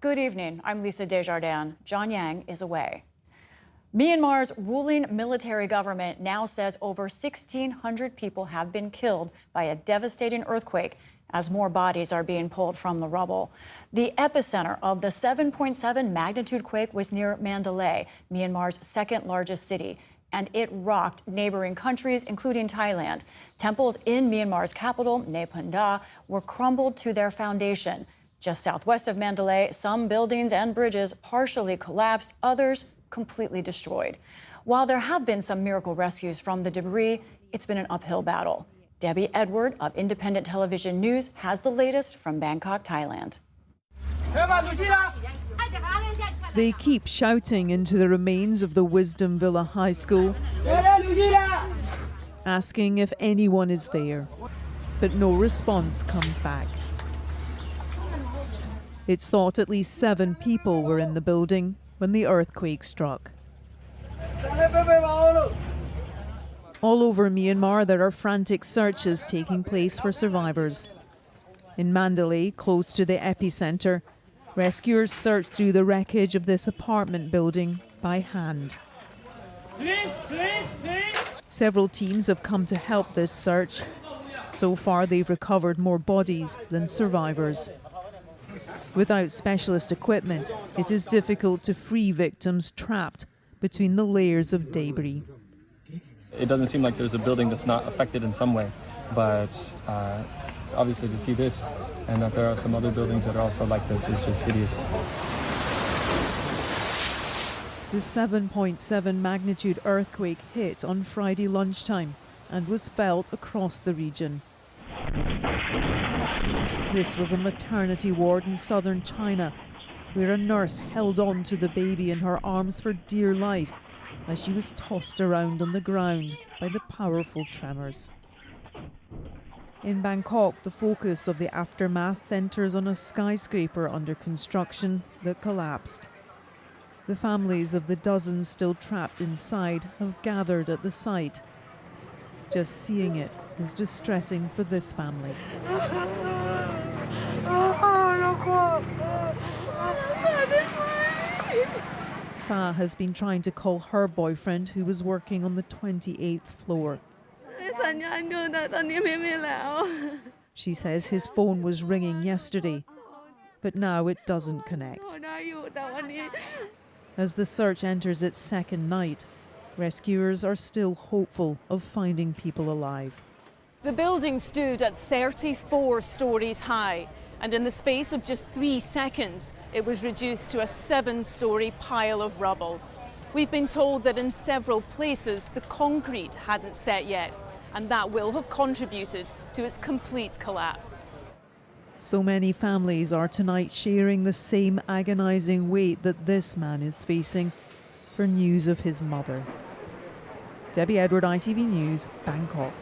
Good evening. I'm Lisa Desjardins. John Yang is away. Myanmar's ruling military government now says over 1,600 people have been killed by a devastating earthquake as more bodies are being pulled from the rubble. The epicenter of the 7.7 magnitude quake was near Mandalay, Myanmar's second largest city, and it rocked neighboring countries, including Thailand. Temples in Myanmar's capital, Naypyidaw, were crumbled to their foundation. Just southwest of Mandalay, some buildings and bridges partially collapsed, others completely destroyed. While there have been some miracle rescues from the debris, it's been an uphill battle. Debbie Edward of Independent Television News has the latest from Bangkok, Thailand. They keep shouting into the remains of the Wisdom Villa High School, asking if anyone is there, but no response comes back. It's thought at least 7 people were in the building when the earthquake struck. All over Myanmar, there are frantic searches taking place for survivors. In Mandalay, close to the epicenter, rescuers search through the wreckage of this apartment building by hand. Please. Several teams have come to help this search. So far, they've recovered more bodies than survivors. Without specialist equipment, it is difficult to free victims trapped between the layers of debris. It doesn't seem like there's a building that's not affected in some way, but obviously to see this and that there are some other buildings that are also like this is just hideous. The 7.7 magnitude earthquake hit on Friday lunchtime and was felt across the region. This was a maternity ward in southern China, where a nurse held on to the baby in her arms for dear life as she was tossed around on the ground by the powerful tremors. In Bangkok, the focus of the aftermath centres on a skyscraper under construction that collapsed. The families of the dozens still trapped inside have gathered at the site. Just seeing it was distressing for this family. Fa has been trying to call her boyfriend, who was working on the 28th floor. She says his phone was ringing yesterday, but now it doesn't connect. As the search enters its second night, rescuers are still hopeful of finding people alive. The building stood at 34 stories high, and in the space of just 3 seconds, it was reduced to a 7-story pile of rubble. We've been told that in several places the concrete hadn't set yet, and that will have contributed to its complete collapse. So many families are tonight sharing the same agonizing weight that this man is facing for news of his mother. Debbie Edward, ITV News, Bangkok.